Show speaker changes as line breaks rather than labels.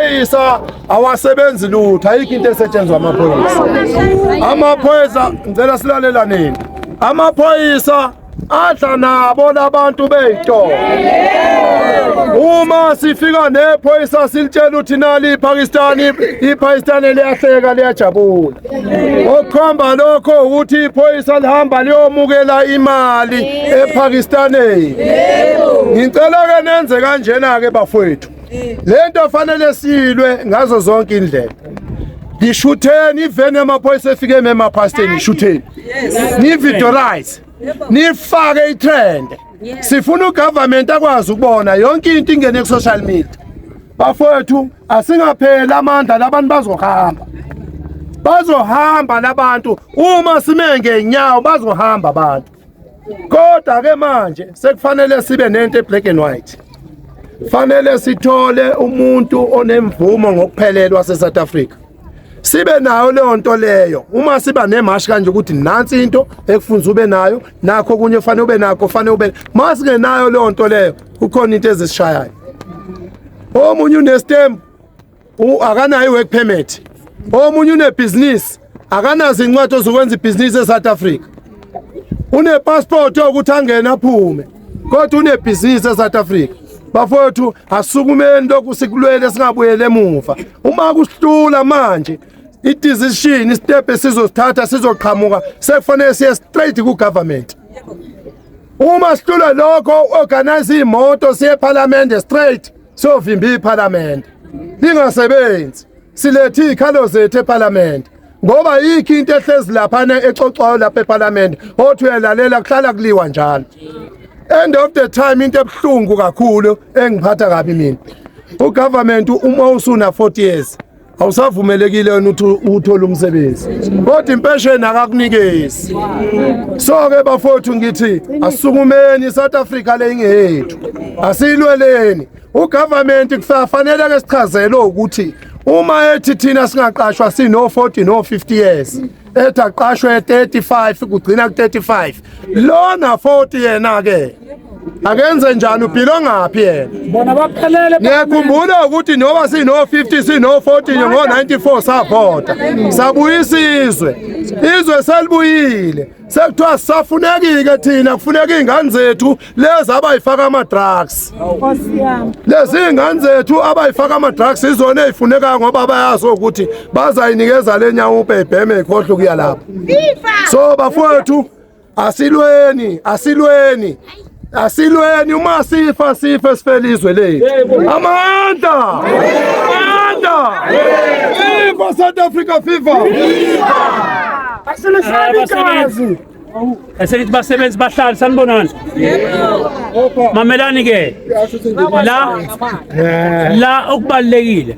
amaphoyisa awasebenzi lutho, ayikho into esetshenzwa amaphoyisa. Amaphoyisa ngicela silalelane. Amaphoyisa adla nabo labantu beyitolo. Uma sifika nephoyisa silitshela uthi nali iPakistan liyahleka liyajabula. Okukhomba lokho ukuthi iphoyisa lihamba liyomukela imali ePakistan. Ngicela ke nenze kanjena ke bafowethu. Lento fanele silwe ngazo zonke indlela. Dishutheni ivene amaphoyisa efike emapasteni ishutheni. Ni videorize. Nifake itrend. Sifuna ugovernment akwazi ukubona yonke into ingene ku social media. Bafowethu asingaphela amandla labantu bazohamba. Bazohamba labantu uma sime ngenyawo bazohamba abantu. Kodwa ke manje sekufanele sibe nento eblack and white. Fanele sithole umuntu onemvumo ngokuphelelwa seSouth Africa. Sibe nayo leyo nto leyo. Uma siba nemashi kanje ukuthi nansi into ekufunza ube nayo, nakho kunye fanele ube nakho, fanele ube. Masike nayo leyo nto leyo, kukhona into ezisishayayo. Omunye unestem, akanayo work permit. Omunye unebusiness, akanazo incwadi zokwenza ibusiness eSouth Africa. Une passport ukuthi angene aphume. Kodwa unebusiness eSouth Africa. Bafowethu asukumeni lokhu sikulwele singabuyele emuva. Uma kusihlula manje i-decision step esizosithatha sizoqhamuka sekufanele siye straight ku government. Uma sihlula lokho organize imoto siye parliament straight sovimba iparliament. Lingasebenzi silethe ikhalo zethu eparliament. Ngoba yikho into ehlezi lapha exoxwayo lapha eparliament othi uyalalela kuhlala kuliwa njalo. End of the time into ebhlungu kakhulu engiphatha kabi mina. Ugovernment uma usuna 40 years awusavumelekile ukuthi uthole umsebenzi. Kodwa impesheni akakunikezi. So ke bafowethu ngithi asukumeni South Africa le ingeyethu. Asilweleni. Ugovernment kufanele ke sichazele ukuthi uma ethi thina singaqashwa sino 40 no 50 years. Ethi aqashwe 35 kugcina ku 35. Lona 40 yena ke akenze njani uphilo ngaphi yena?
Bona baphelele.
Ngiyakhumbula ukuthi noba sino 50 sino 40 ngo 94 sapota. Sabuyisa izwe selibuyile. Sekuthiwa safunekike thina kufuneka izingane zethu lezi abayifaka ama drugs. Lezi izingane zethu abayifaka ama drugs izona ezifuneka ngoba bayazi ukuthi bazayinikeza lenyawo ubhebheme ikhohle kuya lapha. So bafowethu asilweni uma sifa sifele izwe lethu. Amandla! Viva South Africa, viva!
Abasebenzi. Eselithi basebenzi bahlali sanibonani. Mamelani ke. La okubalekile